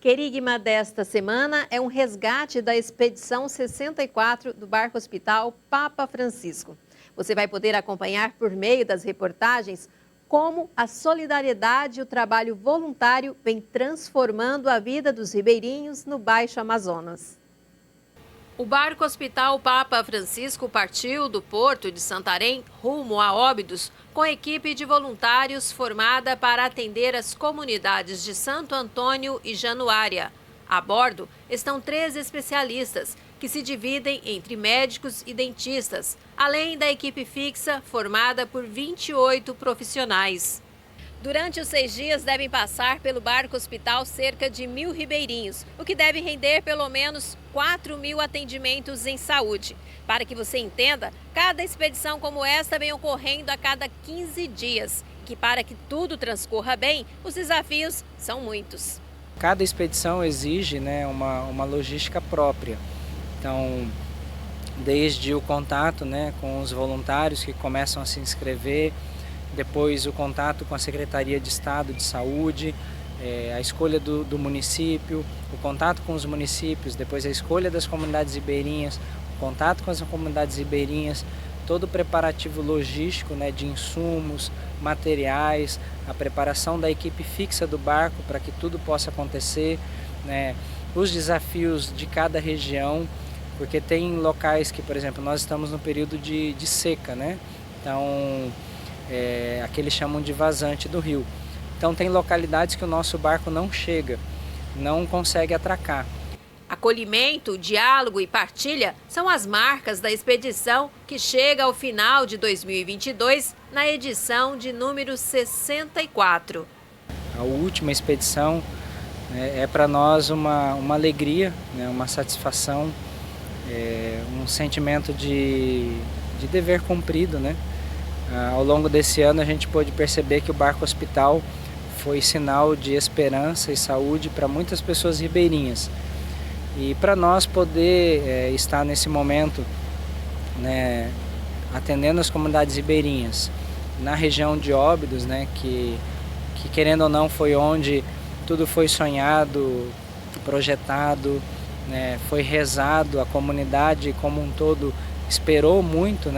Querigma desta semana é um resgate da expedição 64 do barco hospital Papa Francisco. Você vai poder acompanhar por meio das reportagens como a solidariedade e o trabalho voluntário vem transformando a vida dos ribeirinhos no Baixo Amazonas. O barco hospital Papa Francisco partiu do porto de Santarém rumo a Óbidos com equipe de voluntários formada para atender as comunidades de Santo Antônio e Januária. A bordo estão 3 especialistas que se dividem entre médicos e dentistas, além da equipe fixa formada por 28 profissionais. Durante os 6 dias devem passar pelo barco hospital cerca de 1.000 ribeirinhos, o que deve render pelo menos 4.000 atendimentos em saúde. Para que você entenda, cada expedição como esta vem ocorrendo a cada 15 dias, que para que tudo transcorra bem, os desafios são muitos. Cada expedição exige, uma logística própria. Então, desde o contato, com os voluntários que começam a se inscrever, depois o contato com a Secretaria de Estado de Saúde, a escolha do município, o contato com os municípios, depois a escolha das comunidades ribeirinhas, o contato com as comunidades ribeirinhas, todo o preparativo logístico, de insumos, materiais, a preparação da equipe fixa do barco para que tudo possa acontecer, os desafios de cada região, porque tem locais que, por exemplo, nós estamos no período de seca, Então, aqui eles chamam de vazante do rio. Então tem localidades que o nosso barco não chega, não consegue atracar. Acolhimento, diálogo e partilha são as marcas da expedição que chega ao final de 2022 na edição de número 64. A última expedição é para nós uma alegria, uma satisfação, um sentimento de dever cumprido, Ao longo desse ano a gente pôde perceber que o barco hospital foi sinal de esperança e saúde para muitas pessoas ribeirinhas. E para nós poder estar nesse momento, atendendo as comunidades ribeirinhas na região de Óbidos, que querendo ou não foi onde tudo foi sonhado, projetado, foi rezado, a comunidade como um todo esperou muito,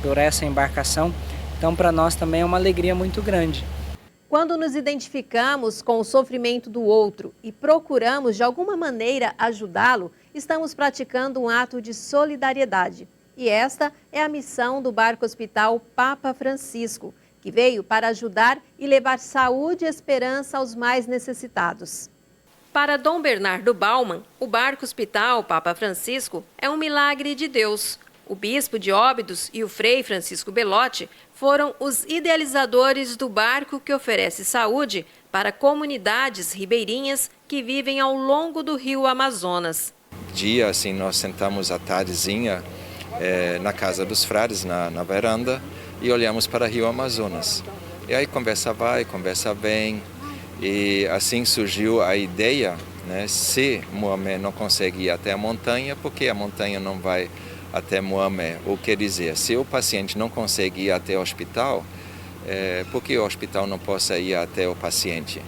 por essa embarcação. Então, para nós também é uma alegria muito grande. Quando nos identificamos com o sofrimento do outro e procuramos de alguma maneira ajudá-lo, estamos praticando um ato de solidariedade. E esta é a missão do barco hospital Papa Francisco, que veio para ajudar e levar saúde e esperança aos mais necessitados. Para Dom Bernardo Bauman, o barco hospital Papa Francisco é um milagre de Deus. O bispo de Óbidos e o frei Francisco Belotti foram os idealizadores do barco que oferece saúde para comunidades ribeirinhas que vivem ao longo do rio Amazonas. Dia, assim, nós sentamos à tardezinha na casa dos frades, na varanda, e olhamos para o rio Amazonas. E aí conversa vai, conversa vem, e assim surgiu a ideia, se Muamé não consegue ir até a montanha, porque a montanha não vai até Muamé, ou quer dizer, se o paciente não consegue ir até o hospital, por que o hospital não possa ir até o paciente?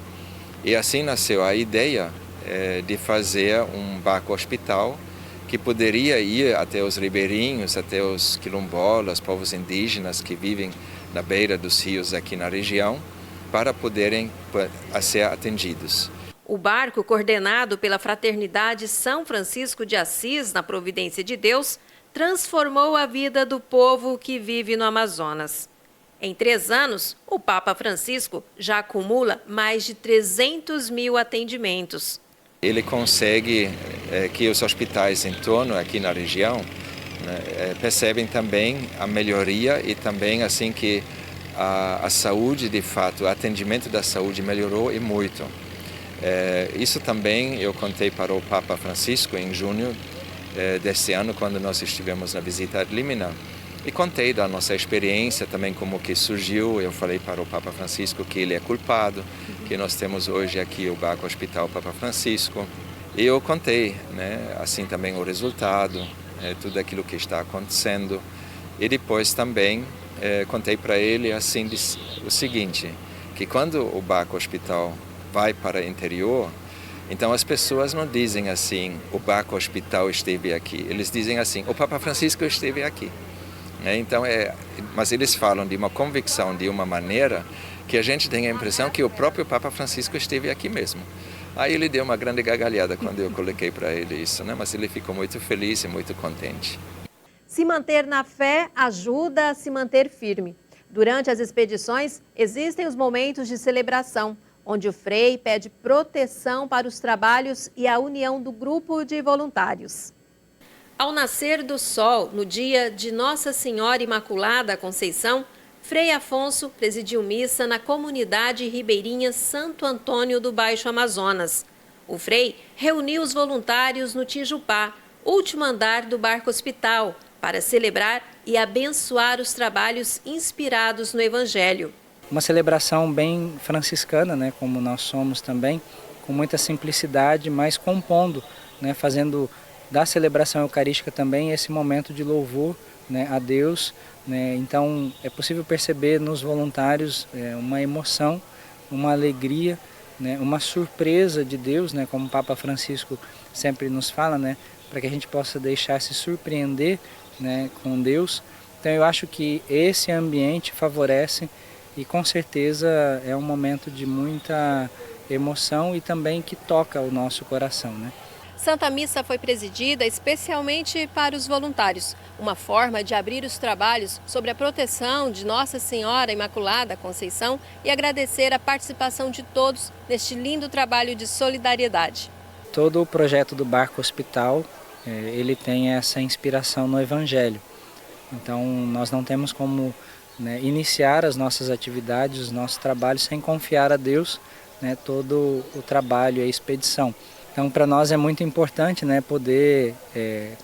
E assim nasceu a ideia de fazer um barco hospital que poderia ir até os ribeirinhos, até os quilombolas, povos indígenas que vivem na beira dos rios aqui na região, para poderem ser atendidos. O barco, coordenado pela Fraternidade São Francisco de Assis, na Providência de Deus, transformou a vida do povo que vive no Amazonas. Em 3 anos, o Papa Francisco já acumula mais de 300.000 atendimentos. Ele consegue que os hospitais em torno, aqui na região, percebem também a melhoria e também assim que a saúde, de fato, o atendimento da saúde melhorou e muito. Isso também eu contei para o Papa Francisco em junho deste ano, quando nós estivemos na visita ad limina, e contei da nossa experiência também, como que surgiu. Eu falei para o Papa Francisco que ele é culpado, que nós temos hoje aqui o barco hospital Papa Francisco, e eu contei, assim também o resultado, tudo aquilo que está acontecendo, e depois também contei para ele assim o seguinte, que quando o barco hospital vai para o interior, Então as pessoas não dizem assim, o Barco Hospital esteve aqui. Eles dizem assim, o Papa Francisco esteve aqui. Então mas eles falam de uma convicção, de uma maneira que a gente tem a impressão que o próprio Papa Francisco esteve aqui mesmo. Aí ele deu uma grande gargalhada quando eu coloquei para ele isso, né? Mas ele ficou muito feliz e muito contente. Se manter na fé ajuda a se manter firme. Durante as expedições, existem os momentos de celebração, onde o Frei pede proteção para os trabalhos e a união do grupo de voluntários. Ao nascer do sol, no dia de Nossa Senhora Imaculada Conceição, Frei Afonso presidiu missa na comunidade ribeirinha Santo Antônio do Baixo Amazonas. O Frei reuniu os voluntários no Tijupá, último andar do Barco Hospital, para celebrar e abençoar os trabalhos inspirados no Evangelho. Uma celebração bem franciscana, né, como nós somos também, com muita simplicidade, mas compondo, né, fazendo da celebração eucarística também esse momento de louvor, né, a Deus. Né? Então é possível perceber nos voluntários uma emoção, uma alegria, né, uma surpresa de Deus, né, como o Papa Francisco sempre nos fala, né, para que a gente possa deixar se surpreender, né, com Deus. Então eu acho que esse ambiente favorece e com certeza é um momento de muita emoção e também que toca o nosso coração, né? Santa Missa foi presidida especialmente para os voluntários, uma forma de abrir os trabalhos sobre a proteção de Nossa Senhora Imaculada Conceição e agradecer a participação de todos neste lindo trabalho de solidariedade. Todo o projeto do Barco Hospital, ele tem essa inspiração no Evangelho. Então nós não temos como, né, iniciar as nossas atividades, os nossos trabalhos sem confiar a Deus, né, todo o trabalho e a expedição. Então para nós é muito importante, né, poder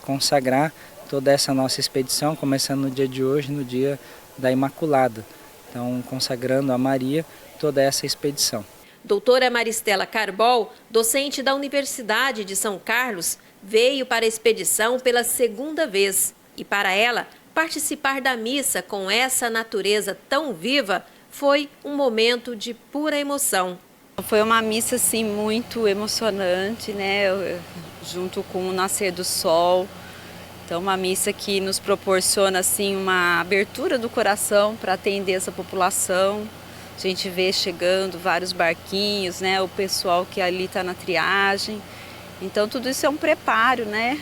consagrar toda essa nossa expedição, começando no dia de hoje, no dia da Imaculada. Então consagrando a Maria toda essa expedição. Doutora Maristela Carbol, docente da Universidade de São Carlos, veio para a expedição pela segunda vez e para ela participar da missa com essa natureza tão viva foi um momento de pura emoção. Foi uma missa assim muito emocionante, né? Junto com o nascer do sol. Então uma missa que nos proporciona assim uma abertura do coração para atender essa população. A gente vê chegando vários barquinhos, né? O pessoal que ali está na triagem. Então tudo isso é um preparo, né?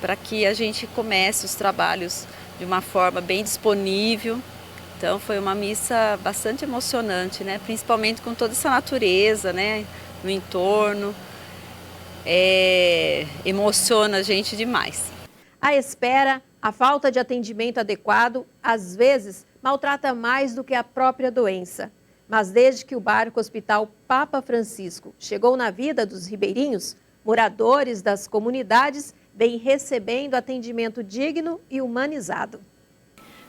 Para que a gente comece os trabalhos de uma forma bem disponível. Então foi uma missa bastante emocionante, né? Principalmente com toda essa natureza, né? No entorno. Emociona a gente demais. A espera, a falta de atendimento adequado, às vezes maltrata mais do que a própria doença. Mas desde que o Barco Hospital Papa Francisco chegou na vida dos ribeirinhos, moradores das comunidades vêm recebendo atendimento digno e humanizado.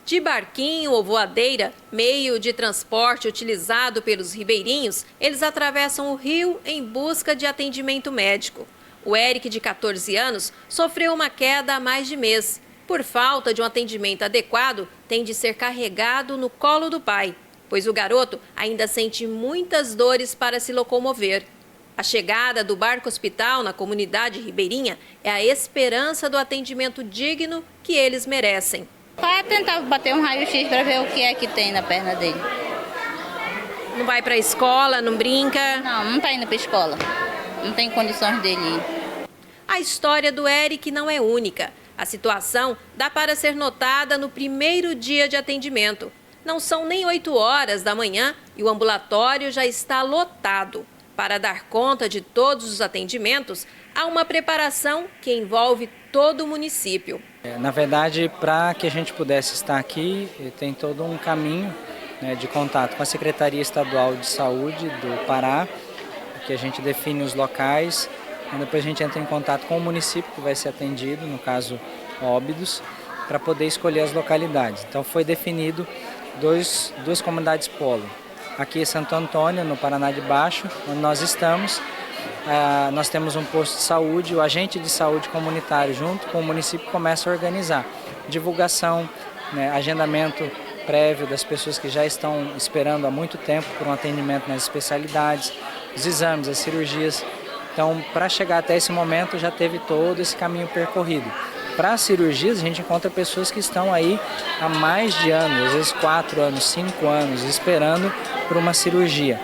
De barquinho ou voadeira, meio de transporte utilizado pelos ribeirinhos, eles atravessam o rio em busca de atendimento médico. O Eric, de 14 anos, sofreu uma queda há mais de mês. Por falta de um atendimento adequado, tem de ser carregado no colo do pai, pois o garoto ainda sente muitas dores para se locomover. A chegada do Barco Hospital na comunidade ribeirinha é a esperança do atendimento digno que eles merecem. Vai tentar bater um raio-x para ver o que é que tem na perna dele. Não vai para a escola, não brinca? Não está indo para a escola. Não tem condições dele ir. A história do Eric não é única. A situação dá para ser notada no primeiro dia de atendimento. Não são nem 8 horas da manhã e o ambulatório já está lotado. Para dar conta de todos os atendimentos, há uma preparação que envolve todo o município. Na verdade, para que a gente pudesse estar aqui, tem todo um caminho, né, de contato com a Secretaria Estadual de Saúde do Pará, que a gente define os locais, e depois a gente entra em contato com o município que vai ser atendido, no caso Óbidos, para poder escolher as localidades. Então foi definido duas comunidades polo. Aqui em Santo Antônio, no Paraná de Baixo, onde nós estamos, nós temos um posto de saúde, o agente de saúde comunitário, junto com o município, começa a organizar divulgação, né, agendamento prévio das pessoas que já estão esperando há muito tempo por um atendimento nas especialidades, os exames, as cirurgias. Então, para chegar até esse momento, já teve todo esse caminho percorrido. Para as cirurgias, a gente encontra pessoas que estão aí há mais de anos, às vezes 4 anos, 5 anos, esperando por uma cirurgia.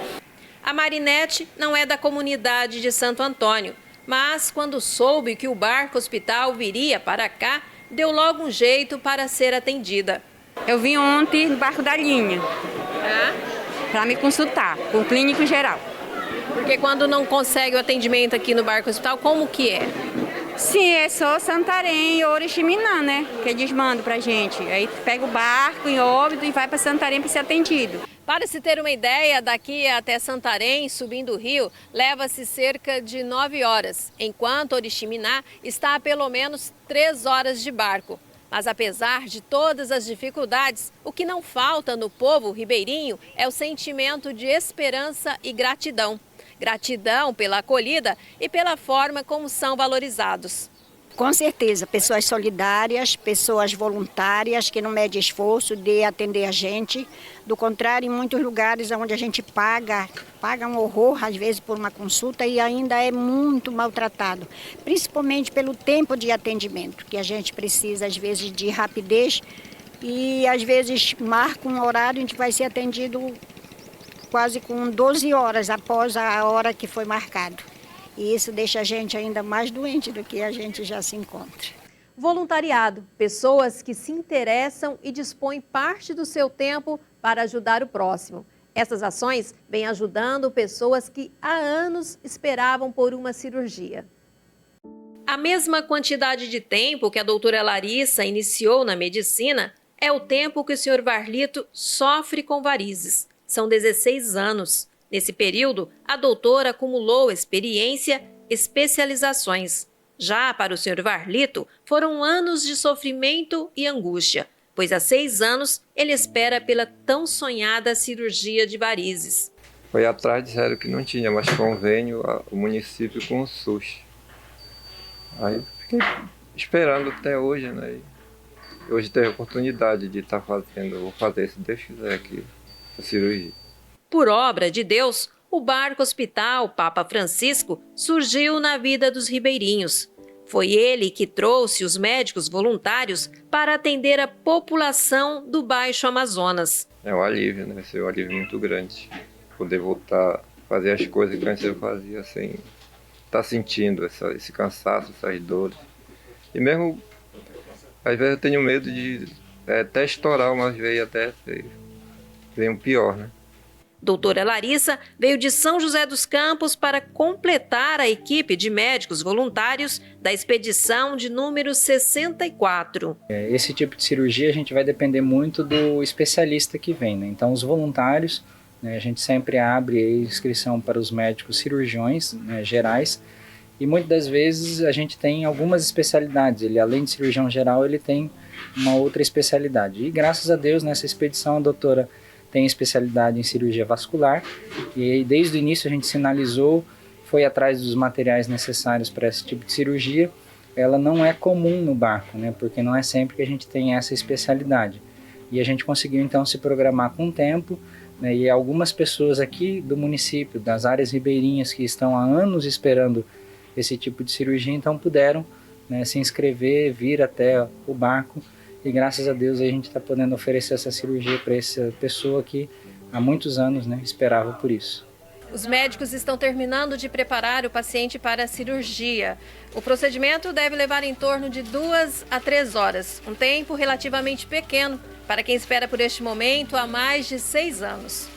A Marinete não é da comunidade de Santo Antônio, mas quando soube que o Barco Hospital viria para cá, deu logo um jeito para ser atendida. Eu vim ontem no Barco da Linha para me consultar com o clínico geral. Porque quando não consegue o atendimento aqui no Barco Hospital, como que é? Sim, é só Santarém e Oriximiná, né? Que eles mandam pra gente. Aí pega o barco em Óbidos e vai para Santarém para ser atendido. Para se ter uma ideia, daqui até Santarém, subindo o rio, leva-se cerca de 9 horas, enquanto Oriximiná está a pelo menos 3 horas de barco. Mas apesar de todas as dificuldades, o que não falta no povo ribeirinho é o sentimento de esperança e gratidão. Gratidão pela acolhida e pela forma como são valorizados. Com certeza, pessoas solidárias, pessoas voluntárias que não medem esforço de atender a gente. Do contrário, em muitos lugares onde a gente paga um horror, às vezes, por uma consulta e ainda é muito maltratado. Principalmente pelo tempo de atendimento, que a gente precisa, às vezes, de rapidez e, às vezes, marca um horário e a gente vai ser atendido quase com 12 horas após a hora que foi marcado. E isso deixa a gente ainda mais doente do que a gente já se encontra. Voluntariado, pessoas que se interessam e dispõem parte do seu tempo para ajudar o próximo. Essas ações vêm ajudando pessoas que há anos esperavam por uma cirurgia. A mesma quantidade de tempo que a doutora Larissa iniciou na medicina é o tempo que o senhor Varlito sofre com varizes. São 16 anos. Nesse período, a doutora acumulou experiência, especializações. Já para o senhor Varlito, foram anos de sofrimento e angústia, pois há 6 anos ele espera pela tão sonhada cirurgia de varizes. Foi atrás, disseram que não tinha mais convênio o município com o SUS. Aí fiquei esperando até hoje, né? E hoje teve a oportunidade de estar fazendo, vou fazer, se Deus quiser, aqui, a cirurgia. Por obra de Deus, o Barco Hospital Papa Francisco surgiu na vida dos ribeirinhos. Foi ele que trouxe os médicos voluntários para atender a população do Baixo Amazonas. É um alívio, né? É um alívio muito grande. Poder voltar a fazer as coisas que antes eu fazia sem estar sentindo esse cansaço, essas dores. E mesmo, às vezes eu tenho medo de até estourar umas veias, até vem um pior, né? Doutora Larissa veio de São José dos Campos para completar a equipe de médicos voluntários da expedição de número 64. Esse tipo de cirurgia a gente vai depender muito do especialista que vem, né? Então os voluntários, né, a gente sempre abre a inscrição para os médicos cirurgiões, né, gerais, e muitas das vezes a gente tem algumas especialidades. Ele, além de cirurgião geral, ele tem uma outra especialidade. E graças a Deus nessa expedição a doutora tem especialidade em cirurgia vascular e desde o início a gente sinalizou, foi atrás dos materiais necessários para esse tipo de cirurgia. Ela não é comum no barco, né, porque não é sempre que a gente tem essa especialidade. E a gente conseguiu então se programar com o tempo, né, e algumas pessoas aqui do município, das áreas ribeirinhas que estão há anos esperando esse tipo de cirurgia, então puderam, né, se inscrever, vir até o barco. E graças a Deus a gente está podendo oferecer essa cirurgia para essa pessoa que há muitos anos, né, esperava por isso. Os médicos estão terminando de preparar o paciente para a cirurgia. O procedimento deve levar em torno de 2 a 3 horas, um tempo relativamente pequeno para quem espera por este momento há mais de 6 anos.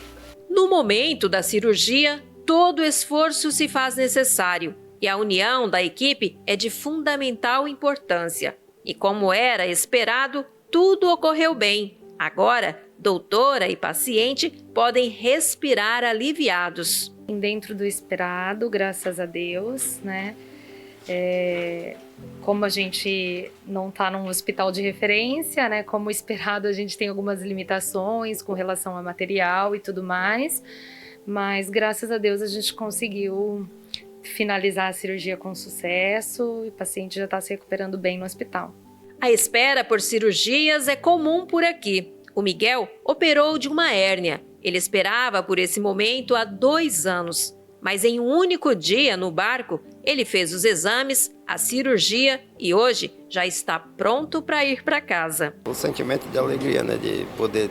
No momento da cirurgia, todo esforço se faz necessário e a união da equipe é de fundamental importância. E como era esperado, tudo ocorreu bem. Agora, doutora e paciente podem respirar aliviados. Dentro do esperado, graças a Deus, né? Como a gente não está num hospital de referência, né? Como esperado, a gente tem algumas limitações com relação a material e tudo mais. Mas, graças a Deus, a gente conseguiu finalizar a cirurgia com sucesso e o paciente já está se recuperando bem no hospital. A espera por cirurgias é comum por aqui. O Miguel operou de uma hérnia. Ele esperava por esse momento há 2 anos. Mas em um único dia no barco, ele fez os exames, a cirurgia e hoje já está pronto para ir para casa. O sentimento de alegria, né, de poder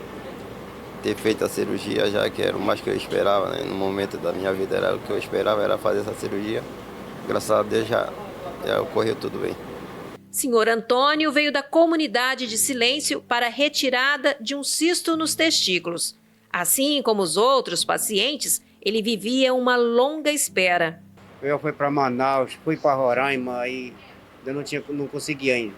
ter feito a cirurgia, já que era o mais que eu esperava, né? No momento da minha vida era o que eu esperava, era fazer essa cirurgia. Graças a Deus já ocorreu tudo bem. Senhor Antônio veio da comunidade de Silêncio para a retirada de um cisto nos testículos. Assim como os outros pacientes, ele vivia uma longa espera. Eu fui para Manaus, fui para Roraima, aí eu não consegui ainda.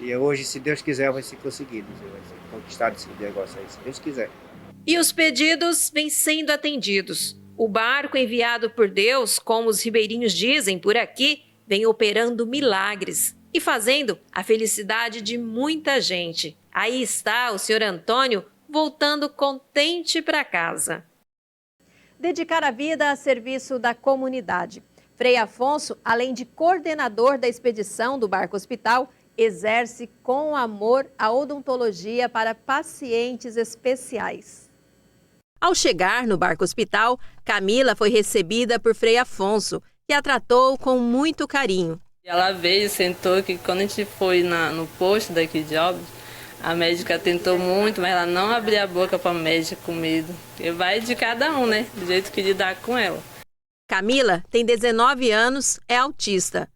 E hoje, se Deus quiser, vai ser conseguido. Vai ser conquistado esse negócio aí, se Deus quiser. E os pedidos vêm sendo atendidos. O barco enviado por Deus, como os ribeirinhos dizem por aqui, vem operando milagres e fazendo a felicidade de muita gente. Aí está o senhor Antônio voltando contente para casa. Dedicar a vida a serviço da comunidade. Frei Afonso, além de coordenador da expedição do Barco Hospital, exerce com amor a odontologia para pacientes especiais. Ao chegar no Barco Hospital, Camila foi recebida por Frei Afonso, que a tratou com muito carinho. Ela veio, sentou, que quando a gente foi no posto daqui de Óbidos, a médica tentou muito, mas ela não abria a boca para a médica com medo. E vai de cada um, né? Do jeito que lidar com ela. Camila tem 19 anos, é autista.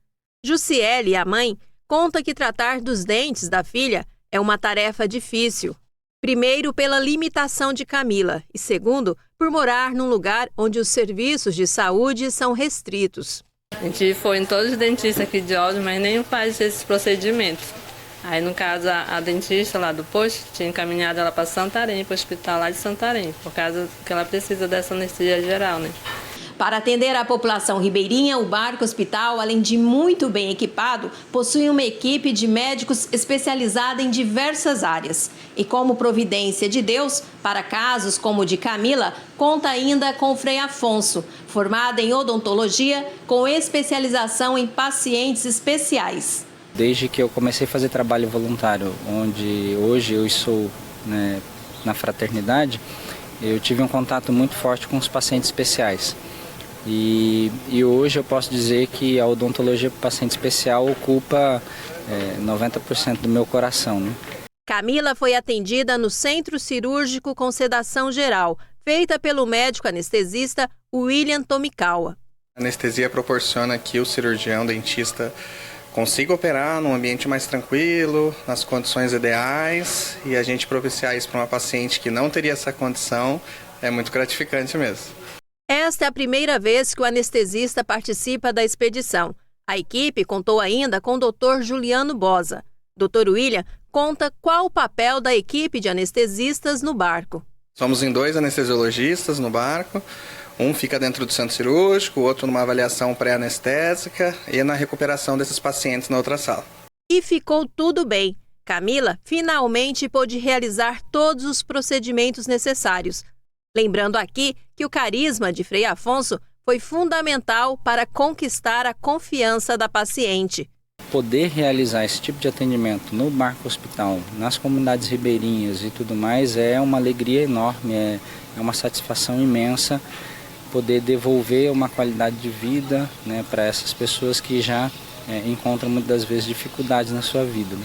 Jussiele, a mãe, conta que tratar dos dentes da filha é uma tarefa difícil. Primeiro, pela limitação de Camila e segundo, por morar num lugar onde os serviços de saúde são restritos. A gente foi em todos os dentistas aqui de Óbidos, mas nenhum faz esses procedimentos. Aí, no caso, a dentista lá do posto tinha encaminhado ela para Santarém, para o hospital lá de Santarém, por causa que ela precisa dessa anestesia geral, né? Para atender a população ribeirinha, o Barco Hospital, além de muito bem equipado, possui uma equipe de médicos especializada em diversas áreas. E como providência de Deus, para casos como o de Camila, conta ainda com o Frei Afonso, formada em odontologia, com especialização em pacientes especiais. Desde que eu comecei a fazer trabalho voluntário, onde hoje eu sou, né, na fraternidade, eu tive um contato muito forte com os pacientes especiais. E hoje eu posso dizer que a odontologia para paciente especial ocupa 90% do meu coração, né? Camila foi atendida no Centro Cirúrgico com Sedação Geral, feita pelo médico anestesista William Tomikawa. A anestesia proporciona que o cirurgião dentista consiga operar num ambiente mais tranquilo, nas condições ideais, e a gente propiciar isso para uma paciente que não teria essa condição é muito gratificante mesmo. Esta é a primeira vez que o anestesista participa da expedição. A equipe contou ainda com o Dr. Juliano Bosa. Dr. William conta qual o papel da equipe de anestesistas no barco. Somos em 2 anestesiologistas no barco. Um fica dentro do centro cirúrgico, o outro numa avaliação pré-anestésica e na recuperação desses pacientes na outra sala. E ficou tudo bem. Camila finalmente pôde realizar todos os procedimentos necessários. Lembrando aqui que o carisma de Frei Afonso foi fundamental para conquistar a confiança da paciente. Poder realizar esse tipo de atendimento no Barco Hospital, nas comunidades ribeirinhas e tudo mais, é uma alegria enorme, é uma satisfação imensa poder devolver uma qualidade de vida, né, para essas pessoas que já encontram muitas das vezes dificuldades na sua vida, né?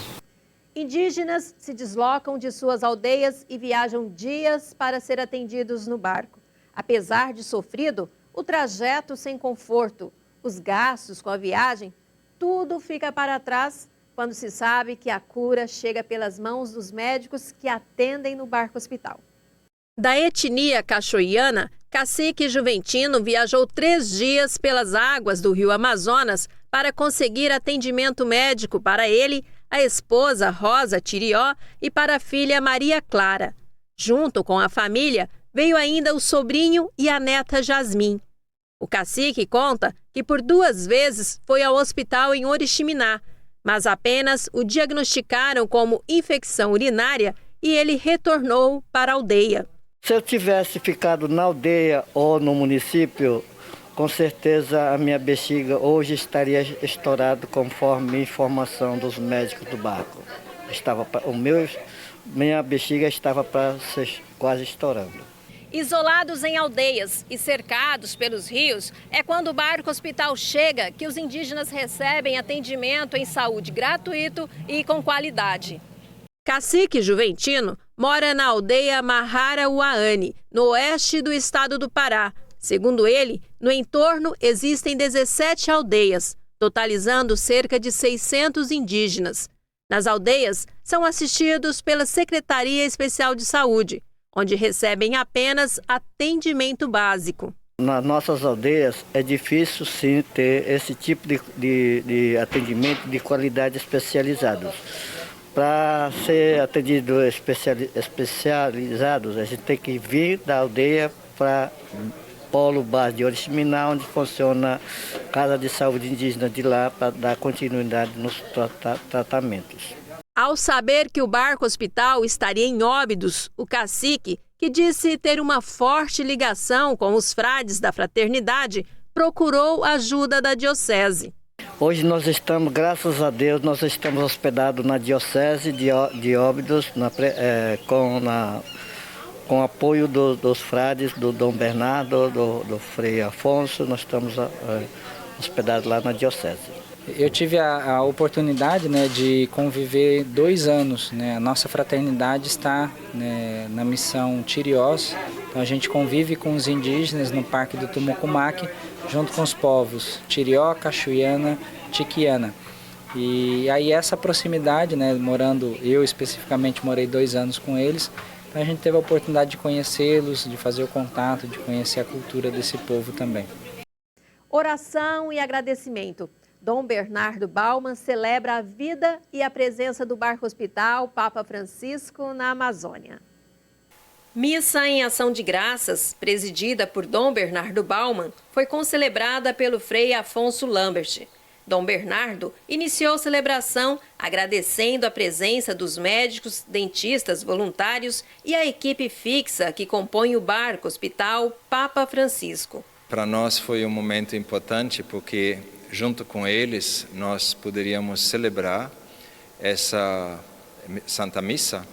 Indígenas se deslocam de suas aldeias e viajam dias para ser atendidos no barco. Apesar de sofrido, o trajeto sem conforto, os gastos com a viagem, tudo fica para trás quando se sabe que a cura chega pelas mãos dos médicos que atendem no Barco Hospital. Da etnia cachoiana, Cacique Juventino viajou 3 dias pelas águas do rio Amazonas para conseguir atendimento médico para ele, a esposa Rosa Tirió e para a filha Maria Clara. Junto com a família, veio ainda o sobrinho e a neta Jasmim. O cacique conta que por 2 vezes foi ao hospital em Oriximiná, mas apenas o diagnosticaram como infecção urinária e ele retornou para a aldeia. Se eu tivesse ficado na aldeia ou no município, com certeza a minha bexiga hoje estaria estourada conforme informação dos médicos do barco. Minha bexiga estava para ser quase estourando. Isolados em aldeias e cercados pelos rios, é quando o barco hospital chega que os indígenas recebem atendimento em saúde gratuito e com qualidade. Cacique Juventino mora na aldeia Mahara-Uaane, no oeste do estado do Pará. Segundo ele, no entorno existem 17 aldeias, totalizando cerca de 600 indígenas. Nas aldeias, são assistidos pela Secretaria Especial de Saúde, onde recebem apenas atendimento básico. Nas nossas aldeias é difícil sim ter esse tipo de atendimento de qualidade especializado. Para ser atendido especializados, a gente tem que vir da aldeia para Polo Base de Oriximiná, onde funciona a Casa de Saúde Indígena de lá para dar continuidade nos tratamentos. Ao saber que o barco hospital estaria em Óbidos, o cacique, que disse ter uma forte ligação com os frades da fraternidade, procurou ajuda da diocese. Hoje nós estamos, graças a Deus, nós estamos hospedados na diocese de Óbidos, com apoio dos frades, do Dom Bernardo, do Frei Afonso, nós estamos hospedados lá na diocese. Eu tive a oportunidade, né, de conviver 2 anos. Né? A nossa fraternidade está, né, na missão Tiriós. Então a gente convive com os indígenas no Parque do Tumucumaque, junto com os povos Tirió, Cachuiana, Tiquiana. E aí essa proximidade, né, eu especificamente morei 2 anos com eles, então a gente teve a oportunidade de conhecê-los, de fazer o contato, de conhecer a cultura desse povo também. Oração e agradecimento. Dom Bernardo Bauman celebra a vida e a presença do barco hospital Papa Francisco na Amazônia. Missa em ação de graças, presidida por Dom Bernardo Bauman, foi concelebrada pelo Frei Afonso Lambert. Dom Bernardo iniciou a celebração agradecendo a presença dos médicos, dentistas, voluntários e a equipe fixa que compõe o barco hospital Papa Francisco. Para nós foi um momento importante porque junto com eles, nós poderíamos celebrar essa Santa Missa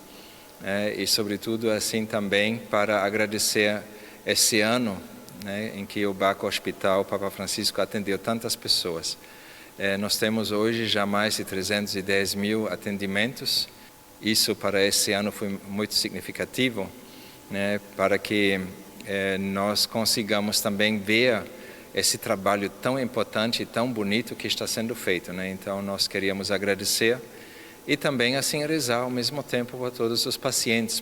e, sobretudo, assim também para agradecer esse ano, né, em que o barco hospital Papa Francisco atendeu tantas pessoas. Nós temos hoje já mais de 310 mil atendimentos. Isso para esse ano foi muito significativo, né, para que nós consigamos também ver esse trabalho tão importante e tão bonito que está sendo feito, né? Então nós queríamos agradecer e também assim rezar ao mesmo tempo a todos os pacientes.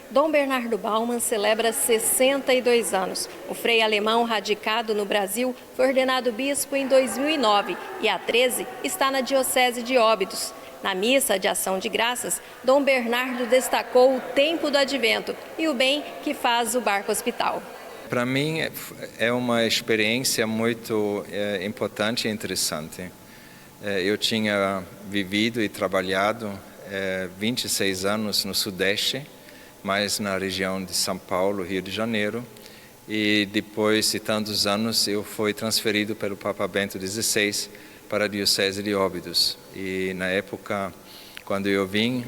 Dom Bernardo Bauman celebra 62 anos. O frei alemão radicado no Brasil foi ordenado bispo em 2009 e há 13 está na diocese de Óbidos. Na missa de ação de graças, Dom Bernardo destacou o tempo do advento e o bem que faz o barco hospital. Para mim é uma experiência muito importante e interessante. Eu tinha vivido e trabalhado 26 anos no Sudeste, mais na região de São Paulo, Rio de Janeiro, e depois de tantos anos eu fui transferido pelo Papa Bento XVI para a Diocese de Óbidos. E na época, quando eu vim,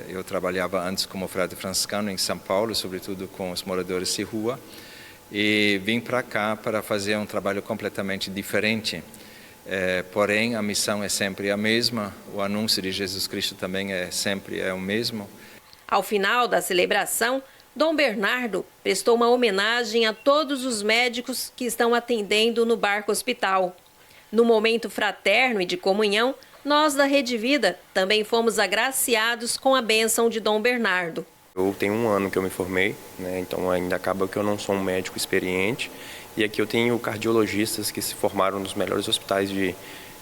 eu trabalhava antes como frade franciscano em São Paulo, sobretudo com os moradores de rua, e vim para cá para fazer um trabalho completamente diferente. Porém, a missão é sempre a mesma, o anúncio de Jesus Cristo também sempre o mesmo. Ao final da celebração, Dom Bernardo prestou uma homenagem a todos os médicos que estão atendendo no barco hospital. No momento fraterno e de comunhão, nós da Rede Vida também fomos agraciados com a bênção de Dom Bernardo. Eu tenho 1 ano que eu me formei, né? Então ainda acaba que eu não sou um médico experiente. E aqui eu tenho cardiologistas que se formaram nos melhores hospitais de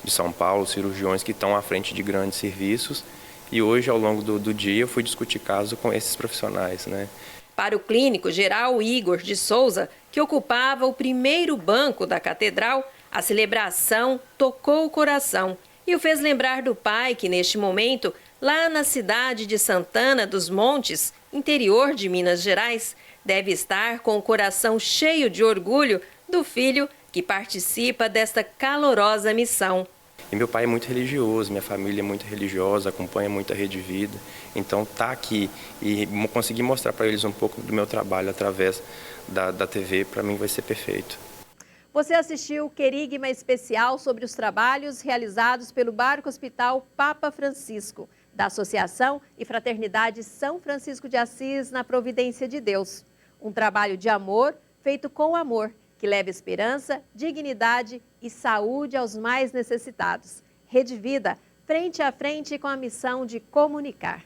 São Paulo, cirurgiões que estão à frente de grandes serviços. E hoje, ao longo do dia, eu fui discutir caso com esses profissionais, né? Para o clínico geral Igor de Souza, que ocupava o primeiro banco da catedral, a celebração tocou o coração e o fez lembrar do pai que, neste momento, lá na cidade de Santana dos Montes, interior de Minas Gerais, deve estar com o coração cheio de orgulho do filho que participa desta calorosa missão. E meu pai é muito religioso, minha família é muito religiosa, acompanha muito a Rede Vida. Então, estar aqui e conseguir mostrar para eles um pouco do meu trabalho através da TV, para mim vai ser perfeito. Você assistiu o Querigma especial sobre os trabalhos realizados pelo Barco Hospital Papa Francisco, da Associação e Fraternidade São Francisco de Assis na Providência de Deus. Um trabalho de amor feito com amor, que leva esperança, dignidade e saúde aos mais necessitados. Rede Vida, frente a frente com a missão de comunicar.